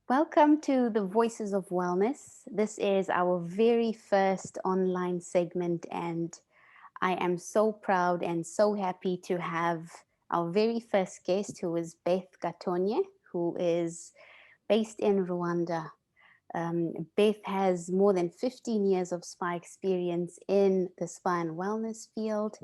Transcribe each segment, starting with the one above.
Welcome to the Voices of Wellness. This is our very first online segment, and I am so proud and so happy to have our very first guest, who is Beth Gatonye, who is based in Rwanda. Beth has more than 15 years of spa experience in the spa and wellness field.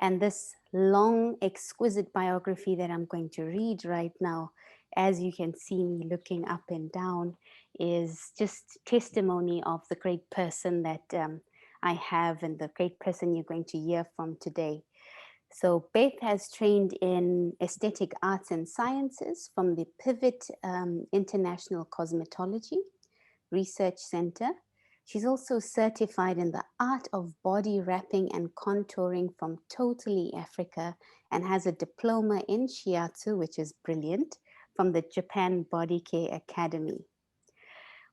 And this long, exquisite biography that I'm going to read right now, as you can see me looking up and down, is just testimony of the great person that I have and the great person you're going to hear from today. So, Beth has trained in aesthetic arts and sciences from the Pivot International Cosmetology Research Center. She's also certified in the art of body wrapping and contouring from Totally Africa and has a diploma in shiatsu, which is brilliant, from the Japan Body Care Academy.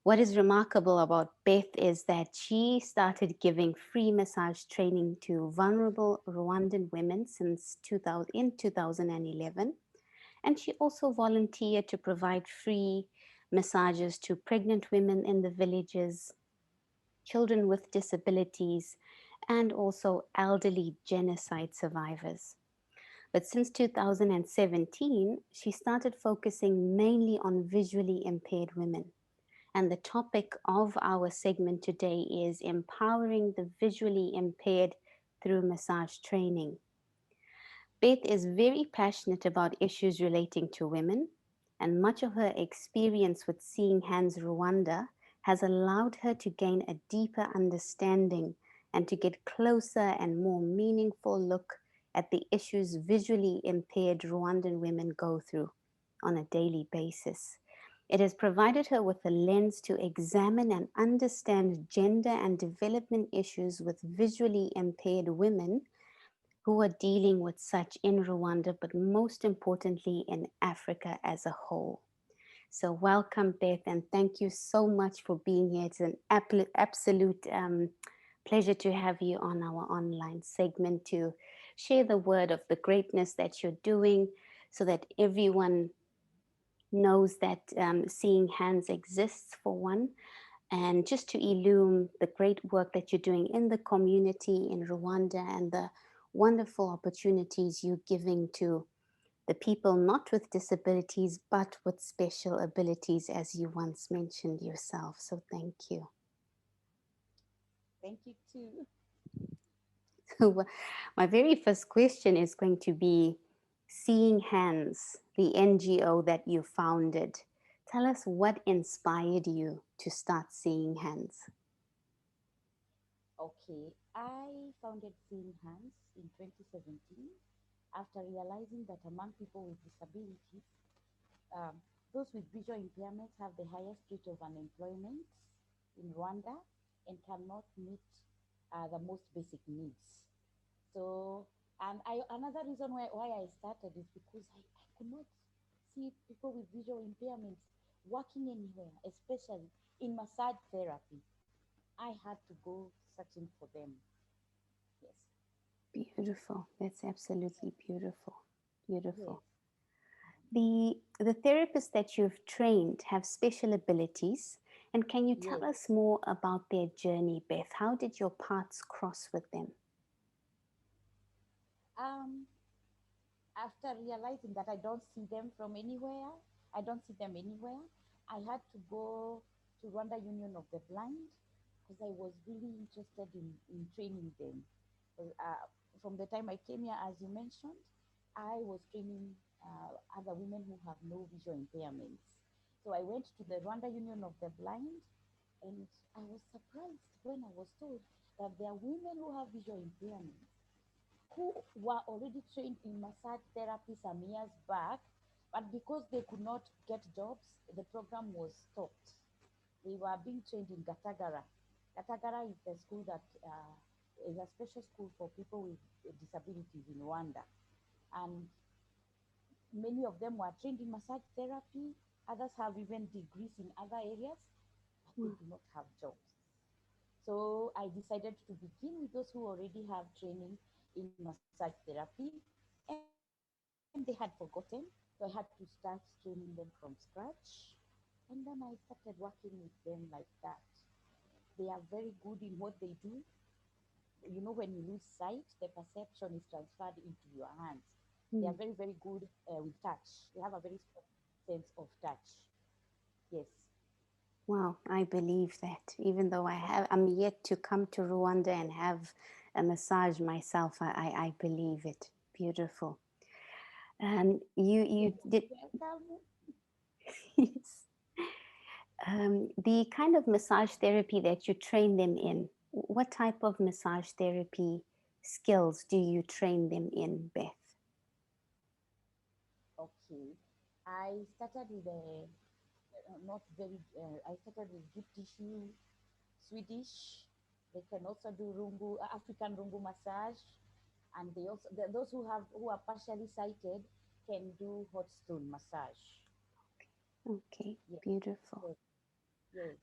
What is remarkable about Beth is that she started giving free massage training to vulnerable Rwandan women since 2011. And she also volunteered to provide free massages to pregnant women in the villages, children with disabilities, and also elderly genocide survivors. But since 2017, she started focusing mainly on visually impaired women. And the topic of our segment today is empowering the visually impaired through massage training. Beth is very passionate about issues relating to women, and much of her experience with Seeing Hands Rwanda has allowed her to gain a deeper understanding and to get closer and more meaningful look at the issues visually impaired Rwandan women go through on a daily basis. It has provided her with a lens to examine and understand gender and development issues with visually impaired women who are dealing with such in Rwanda, but most importantly in Africa as a whole. So, welcome, Beth, and thank you so much for being here. It's an absolute pleasure to have you on our online segment to share the word of the greatness that you're doing so that everyone knows that Seeing Hands exists for one, and just to illume the great work that you're doing in the community in Rwanda and the wonderful opportunities you're giving to the people not with disabilities but with special abilities, as you once mentioned yourself. So thank you. Thank you too. So, my very first question is going to be Seeing Hands, the NGO that you founded. Tell us what inspired you to start Seeing Hands. Okay, I founded Seeing Hands in 2017 after realizing that among people with disabilities, um, those with visual impairments have the highest rate of unemployment in Rwanda and cannot meet the most basic needs. So, and another reason why I started is because I could not see people with visual impairments working anywhere, especially in massage therapy. I had to go searching for them. Yes. Beautiful. That's absolutely beautiful. Yes. Beautiful. The therapists that you've trained have special abilities. And can you tell Yes. us more about their journey, Beth? How did your paths cross with them? Um, After realizing that I don't see them from anywhere, I don't see them anywhere, I had to go to Rwanda Union of the Blind because I was really interested in training them. From the time I came here, as you mentioned, I was training other women who have no visual impairments. So I went to the Rwanda Union of the Blind, and I was surprised when I was told that there are women who have visual impairments who were already trained in massage therapy some years back, but because they could not get jobs, the program was stopped. They were being trained in Gatagara. Gatagara is the school that is a special school for people with disabilities in Rwanda. And many of them were trained in massage therapy. Others have even degrees in other areas, but they do not have jobs. So I decided to begin with those who already have training in massage therapy, and they had forgotten. So I had to start training them from scratch. And then I started working with them like that. They are very good in what they do. You know, when you lose sight, the perception is transferred into your hands. They Hmm. are very, very good with touch. They have a very strong sense of touch. Yes. Wow, I believe that. Even though I'm yet to come to Rwanda and have a massage myself, I believe it. Beautiful. You You're did welcome. yes. The kind of massage therapy that you train them in, what type of massage therapy skills do you train them in, Beth? Okay. I started with a not very, I started with deep tissue, Swedish. They can also do rungu, African rungu massage. And those who are partially sighted can do hot stone massage. Okay, Yes, beautiful. yes, yes,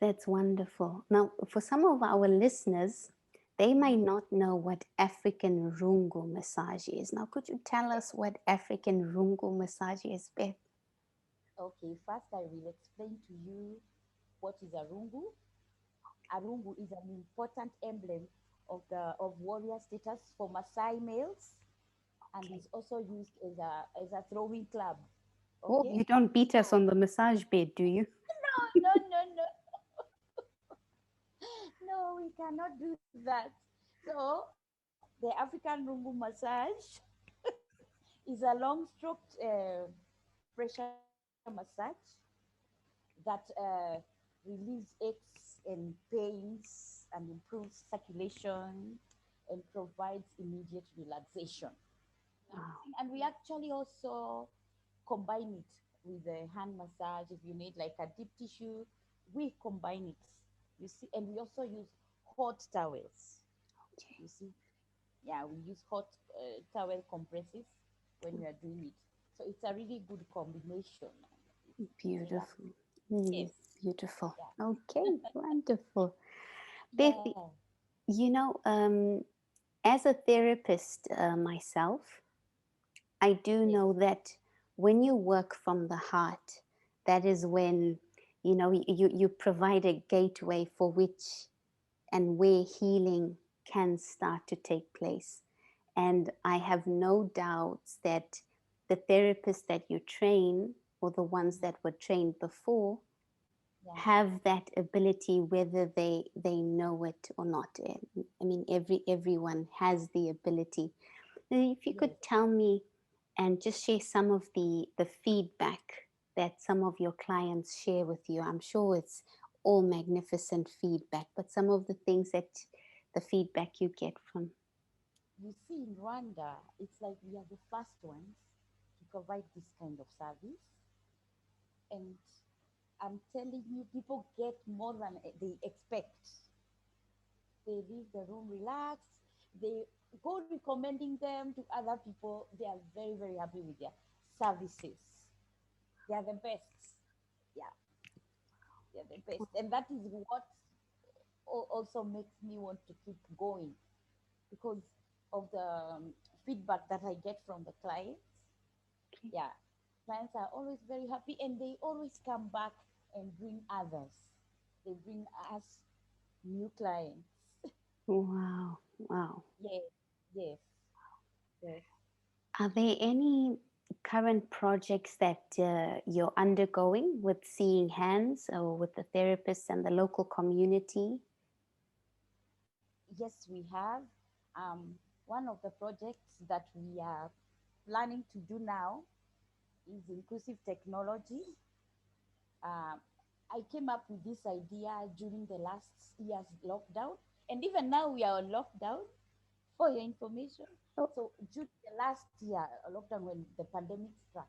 That's wonderful. Now, for some of our listeners, they might mhm, not know what African rungu massage is. Now, could you tell yes. us what African rungu massage is, Beth? Okay, first I will explain to you what is a rungu. A rungu is an important emblem of warrior status for Maasai males, and Okay. is also used as a throwing club. Oh, Okay, you don't beat us so on the massage bed, do you? no, no, no, no, no, we cannot do that. So the African rungu massage is a long stroked pressure massage that relieves aches and pains and improves circulation and provides immediate relaxation. Wow. And we actually also combine it with the hand massage. If you need like a deep tissue, we combine it. You see, and we also use hot towels. Okay. You see, yeah, we use hot towel compresses when we are doing it. So it's a really good combination. It's relaxing. Beautiful. Mm, Yes. beautiful. Yeah. Okay, wonderful. Beth, Yeah. you know, as a therapist myself, I do Yes. know that when you work from the heart, that is when you provide a gateway for which and where healing can start to take place. And I have no doubts that the therapists that you train, or the ones Mhm. that were trained before, Yeah. have that ability whether they know it or not. I mean, everyone has the ability. If you could Yes. tell me and just share some of the feedback that some of your clients share with you. I'm sure it's all magnificent feedback, but some of the things that the feedback you get from. You see, in Rwanda, it's like we are the first ones to provide this kind of service. And I'm telling you, people get more than they expect. They leave the room relaxed. They go recommending them to other people. They are very, very happy with their services. They are the best. Yeah, they are the best. And that is what also makes me want to keep going because of the feedback that I get from the clients. Yeah, clients are always very happy and they always come back and bring others. They bring us new clients. Wow, wow. Yes, yes, yes. Are there any current projects that you're undergoing with Seeing Hands or with the therapists and the local community? Yes, we have. One of the projects that we are planning to do now is inclusive technology. Um, I came up with this idea during the last year's lockdown, and even now we are on lockdown for your information. Oh, So during the last year lockdown, when the pandemic struck,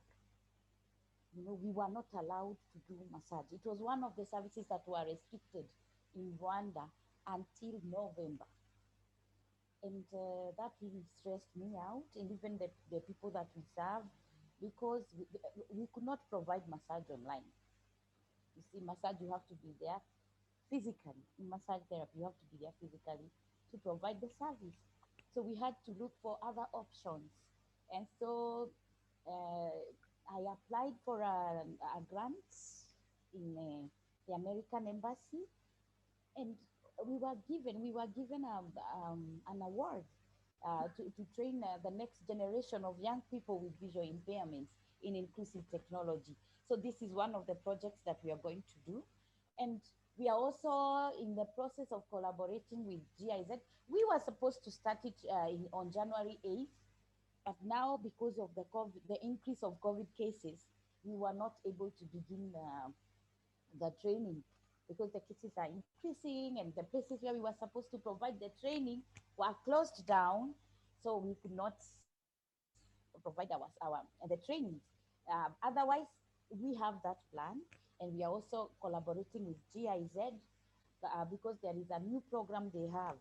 we were not allowed to do massage. It was one of the services that were restricted in Rwanda until November. And that really stressed me out, and even the people that we serve, because we could not provide massage online. You see, massage, you have to be there physically. In massage therapy, you have to be there physically to provide the service. So we had to look for other options. And so I applied for a grant in the American embassy, and we were given an award to train the next generation of young people with visual impairments in inclusive technology. So this is one of the projects that we are going to do, and we are also in the process of collaborating with GIZ. We were supposed to start it on January 8th, but now because of the increase of COVID cases, we were not able to begin the training because the cases are increasing and the places where we were supposed to provide the training were closed down, so we could not provide our the trainings. Otherwise, we have that plan, and we are also collaborating with GIZ because there is a new program they have,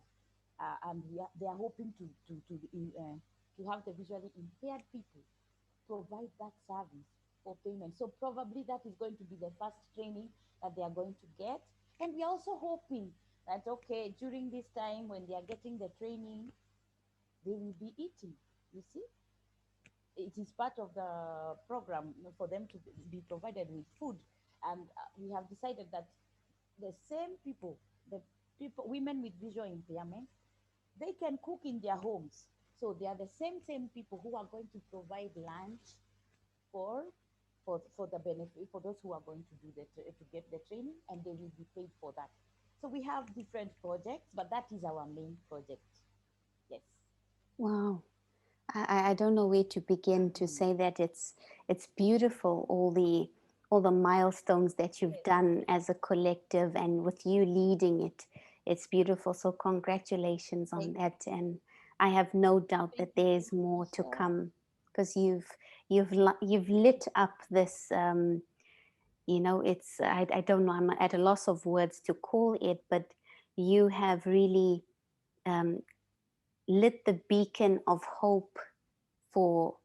and they are hoping to have the visually impaired people provide that service for payment. So probably that is going to be the first training that they are going to get. And we are also hoping that, okay, during this time when they are getting the training, they will be eating. You see, it is part of the program for them to be provided with food. And we have decided that the same people, the people, women with visual impairment, they can cook in their homes. So they are the same people who are going to provide lunch for for the benefit for those who are going to do to get the training, and they will be paid for that. So we have different projects, but that is our main project. Yes. Wow. I don't know where to begin to Mm. say that it's beautiful, all the milestones that you've Yes. done as a collective and with you leading it. It's beautiful. So congratulations on Thank that. And I have no doubt thank that you so there's much, more to Michelle. come because you've lit up this it's I don't know, I'm at a loss of words to call it, but you have really um, lit the beacon of hope for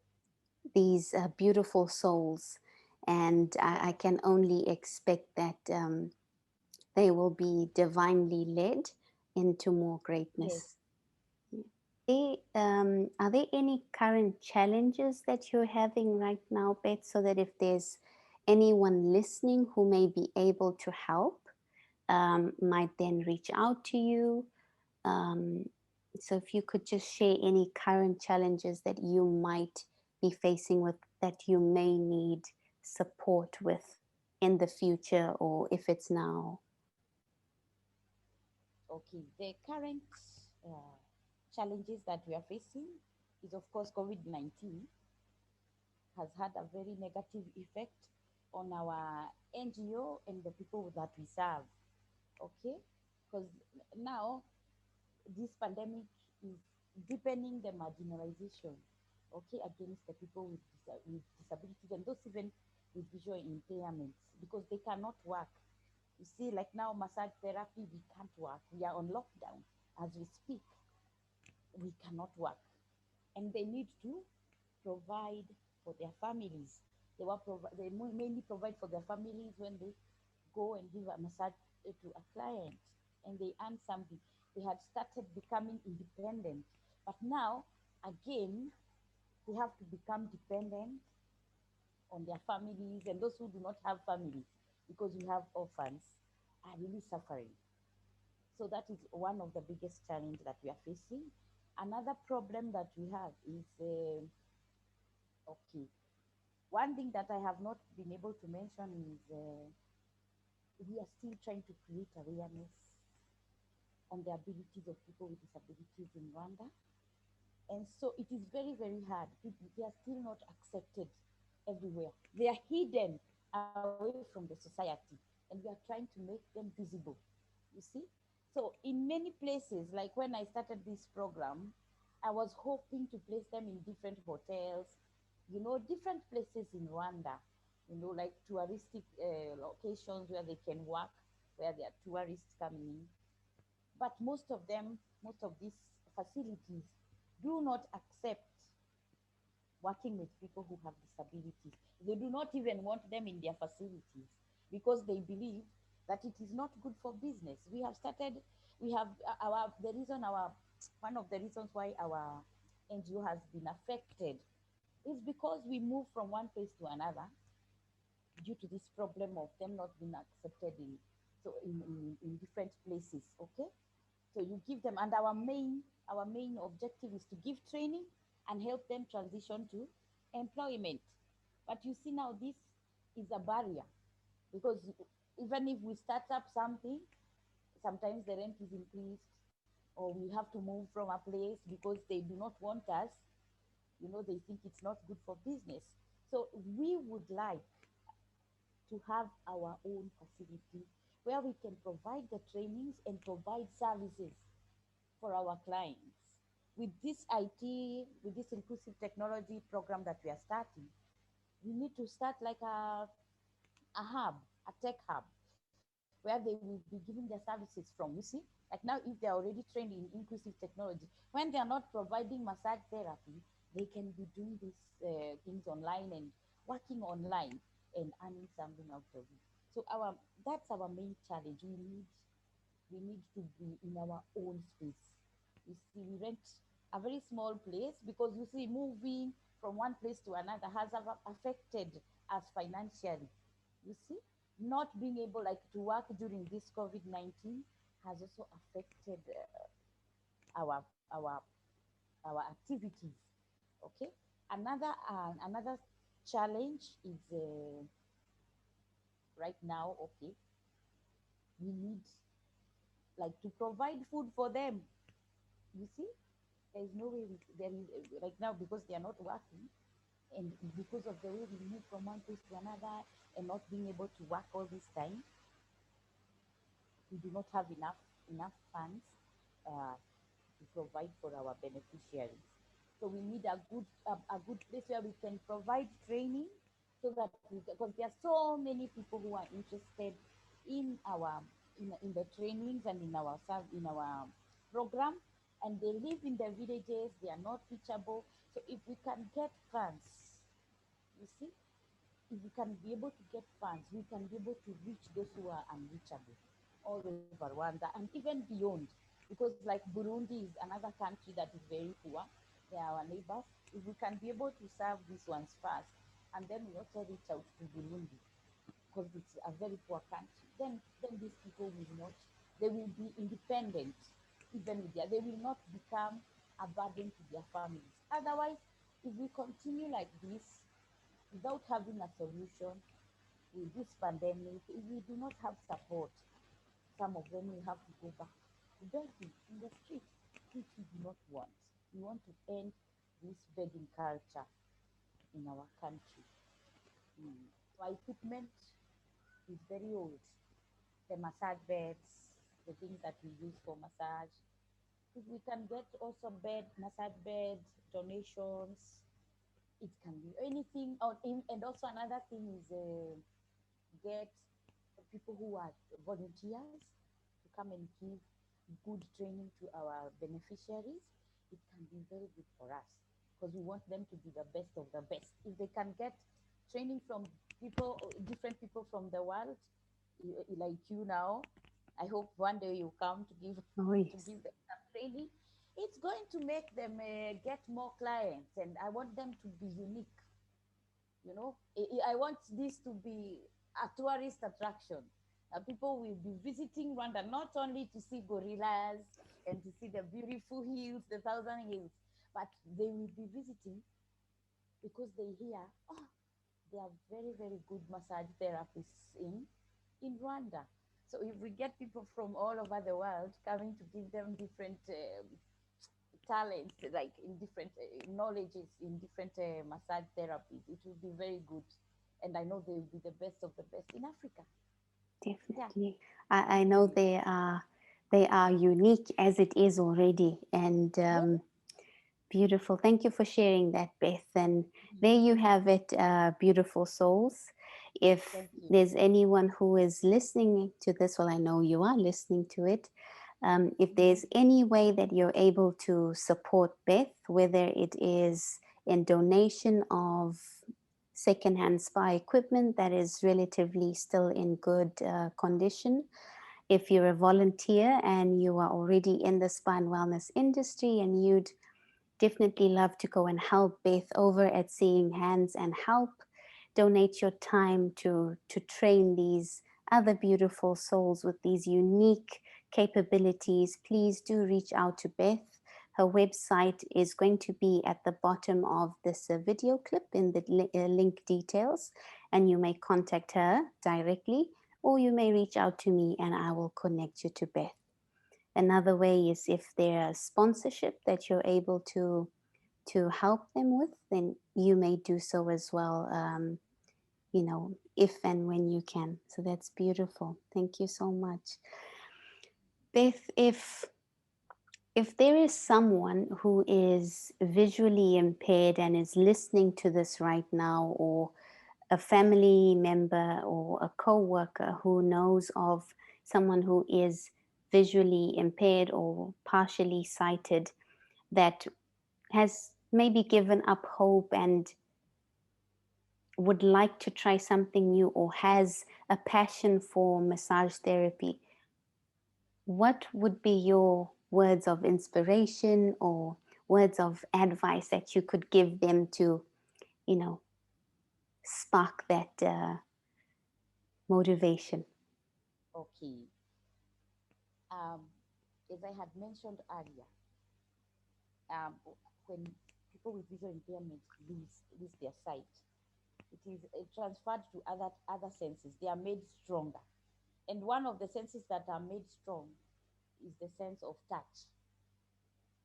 these beautiful souls. And I Yes. can only expect that they will be divinely led into more Yes. greatness. Are there any current challenges that you're having right now, Beth, so that if there's anyone listening who may be able to help, might then reach out to you? Um, so if you could just share any current challenges that you might be facing with that you may need support with in the future or if it's now. Okay. The current uh, challenges that we are facing is, of course, COVID-19 has had a very negative effect on our NGO and the people that we serve. Okay, because now this pandemic is deepening the marginalization, okay, against the people with disabilities and those even with visual impairments because they cannot work. You see, like now, massage therapy, we can't work. We are on lockdown as we speak. We cannot work, and they need to provide for their families. They mainly provide for their families when they go and give a massage to a client, and they earn something. They had started becoming independent, but now again they have to become dependent on their families, and those who do not have families because we have orphans are really suffering. So that is one of the biggest challenge that we are facing. Another problem that we have is okay. One thing that I have not been able to mention is we are still trying to create awareness on the abilities of people with disabilities in Rwanda. And so it is very, very hard. People, they are still not accepted everywhere. They are hidden away from the society, and we are trying to make them visible. You see? So in many places, like when I started this program, I was hoping to place them in different hotels, different places in Rwanda, like touristic locations where they can work, where there are tourists coming in. But most of these facilities do not accept working with people who have disabilities. They do not even want them in their facilities because they believe that it is not good for business. We have the reason one of the reasons why our NGO has been affected is because we move from one place to another. due to this problem of them not being accepted in in different places. Okay, so you give them, and our main objective is to give training and help them transition to employment. But you see now this is a barrier, because even if we start up something, sometimes the rent is increased, or we have to move from a place because they do not want us. They think it's not good for business. So we would like to have our own facility where we can provide the trainings and provide services for our clients. With this IT, with this inclusive technology program that we are starting, we need to start like a hub, a tech hub, where they will be giving their services from. You see, like now, if they're already trained in inclusive technology, when they are not providing massage therapy, they can be doing these things online and working online and earning something out of it. So that's our main challenge. We need to be in our own space. You see, we rent a very small place because you see, moving from one place to another has affected us financially. You see, not being able like to work during this COVID-19 has also affected our activities. Okay, another challenge is right now. Okay, we need like to provide food for them. You see, there is no way there is right now, because they are not working, and because of the way we move from one place to another and not being able to work all this time, we do not have enough funds to provide for our beneficiaries. So we need a good place where we can provide training, so that because there are so many people who are interested in the trainings and in our program, and they live in the villages. They are not reachable. So if we can get funds, you see, if we can be able to get funds, we can be able to reach those who are unreachable all over Rwanda and even beyond. Because like Burundi is another country that is very poor. They are our neighbors. If we can be able to serve these ones first, and then we also reach out to Burundi, because it's a very poor country, then these people will not, they will be independent. Even with they will not become a burden to their families. Otherwise, if we continue like this without having a solution with this pandemic, if we do not have support, some of them will have to go back to begging in the street, which we do not want. We want to end this begging culture in our country. Mm. Our equipment is very old. The massage beds, the things that we use for massage. If we can get also massage bed donations, it can be anything. And also another thing is get people who are volunteers to come and give good training to our beneficiaries. It can be very good for us, because we want them to be the best of the best. If they can get training from different people from the world, like you now, I hope one day you come to give Oh, to yes. give them some training. It's going to make them get more clients, and I want them to be unique. I want this to be a tourist attraction. People will be visiting Rwanda not only to see gorillas and to see the beautiful hills, the thousand hills, but they will be visiting because they hear, oh, they are very, very good massage therapists in Rwanda. So if we get people from all over the world coming to give them different talents, like in different knowledges in different massage therapies, it will be very good. And I know they will be the best of the best in Africa. Yeah, Definitely. I know mm. they are unique as it is already, and Yeah. beautiful. Thank you for sharing that, Beth. And there Mhm. you have it, beautiful souls. If Thank you. there's anyone who is listening to this, well, I know you are listening to it. If there's Mhm. any way that you're able to support Beth, whether it is in donation of secondhand spa equipment that is relatively still in good condition, if you're a volunteer and you are already in the spa and wellness industry and you'd definitely love to go and help Beth over at Seeing Hands and help, donate your time to train these other beautiful souls with these unique capabilities, please do reach out to Beth. Her website is going to be at the bottom of this video clip in the link details, and you may contact her directly, or you may reach out to me and I will connect you to Beth. Another way is if there's sponsorship that you're able to help them with, then you may do so as well. If and when you can. So that's beautiful. Thank you so much, Beth. If there is someone who is visually impaired and is listening to this right now, or a family member or a co-worker who knows of someone who is visually impaired or partially sighted, that has maybe given up hope and would like to try something new, or has a passion for massage therapy, what would be your words of inspiration or words of advice that you could give them to, you know, spark that motivation? Okay. Um, as I had mentioned earlier, when people with visual impairment lose their sight, it is transferred to other senses. They are made stronger, and one of the senses that are made strong is the sense of touch.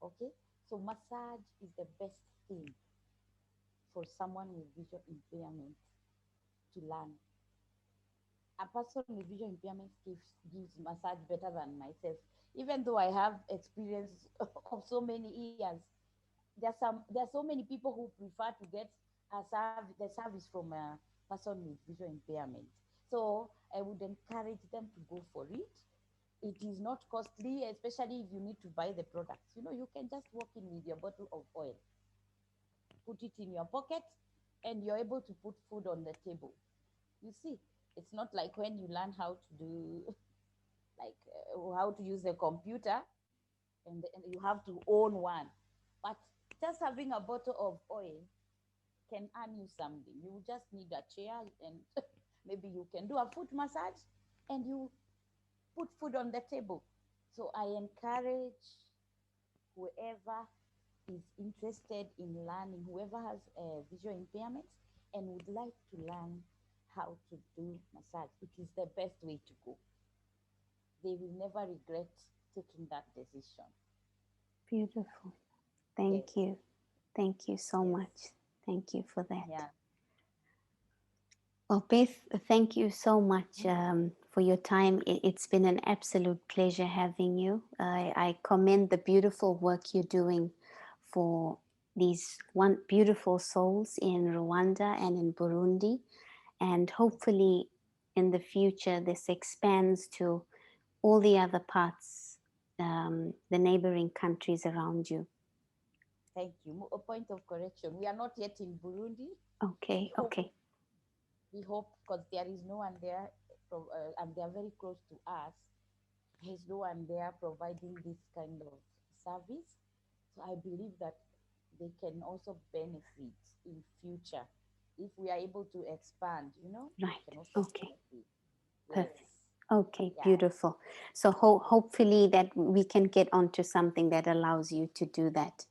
Okay, so massage is the best thing for someone with visual impairment to learn. A person with visual impairment gives massage better than myself, even though I have experience of so many years. There are so many people who prefer to get the service from a person with visual impairment. So I would encourage them to go for it. It is not costly, especially if you need to buy the products. You can just walk in with your bottle of oil, put it in your pocket, and you're able to put food on the table. You see, it's not like when you learn how to do, like, how to use a computer, and you have to own one. But just having a bottle of oil can earn you something. You just need a chair, and maybe you can do a foot massage, and you put food on the table. So I encourage whoever is interested in learning, whoever has visual impairments and would like to learn how to do massage, it is the best way to go. They will never regret taking that decision. Beautiful. Yes, Thank you. Thank you so yes, much. Thank you for that. yeah. Well, Beth, thank you so much Mm. for your time. It's been an absolute pleasure having you. I commend the beautiful work you're doing for these one beautiful souls in Rwanda and in Burundi. And hopefully in the future, this expands to all the other parts, the neighboring countries around you. Thank you. A point of correction. We are not yet in Burundi. We Okay, hope, okay, we hope, because there is no one there, and they are very close to us. There's no one there providing this kind of service. So I believe that they can also benefit in future if we are able to expand. They right, can also okay. benefit. Perfect. Yes. Okay, Yeah. beautiful. So hopefully that we can get onto something that allows you to do that.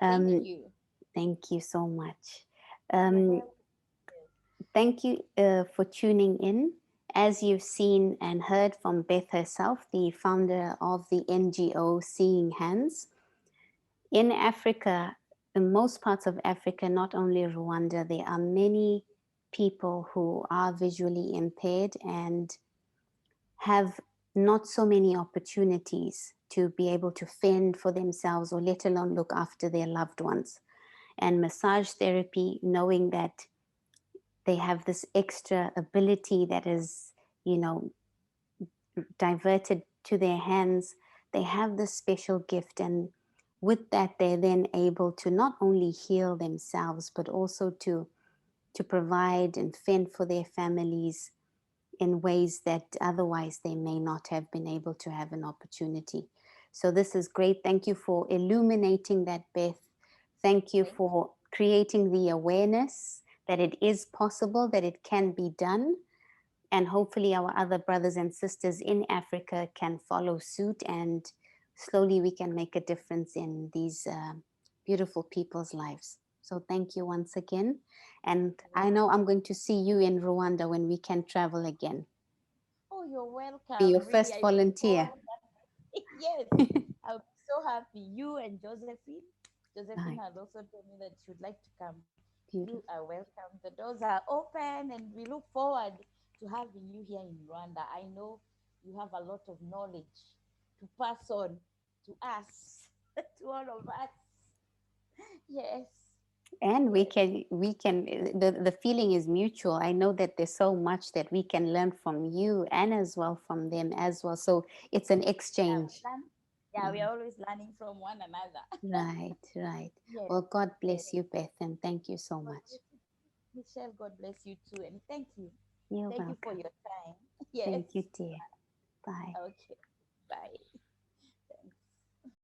Thank Um, you. Thank you so much. You're Um, welcome. Yes. Thank you for tuning in. As you've seen and heard from Beth herself, the founder of the NGO Seeing Hands, in Africa, in most parts of Africa, not only Rwanda, there are many people who are visually impaired and have not so many opportunities to be able to fend for themselves, or let alone look after their loved ones. And massage therapy, knowing that they have this extra ability that is, you know, diverted to their hands, they have this special gift. And with that, they're then able to not only heal themselves, but also to provide and fend for their families in ways that otherwise they may not have been able to have an opportunity. So this is great. Thank you for illuminating that, Beth. Thank you Thank you. for creating the awareness. that it is possible, that it can be done, and hopefully our other brothers and sisters in Africa can follow suit, and slowly we can make a difference in these beautiful people's lives. So thank you once again, and I know I'm going to see you in Rwanda when we can travel again. Oh, you're Be your welcome. Really, first I look volunteer. forward. Yes, I'll be so happy. You and Josephine. Josephine Right, has also told me that she would like to come. You beautiful. are welcome. The doors are open, and we look forward to having you here in Rwanda. I know you have a lot of knowledge to pass on to us, to all of us. Yes, And we yes. can the feeling is mutual. I know that there's so much that we can learn from you and as well from them as well, so it's an Yeah, exchange. yeah, we Mm. are always learning from one another. Right, right. Yes, Well, God yes. bless you, Beth, and thank you so God much. bless you. Michelle, God bless you too. And thank you. You're Thank you for welcome. your time. Yes. Thank you, dear. Bye. Okay. Bye. Thanks.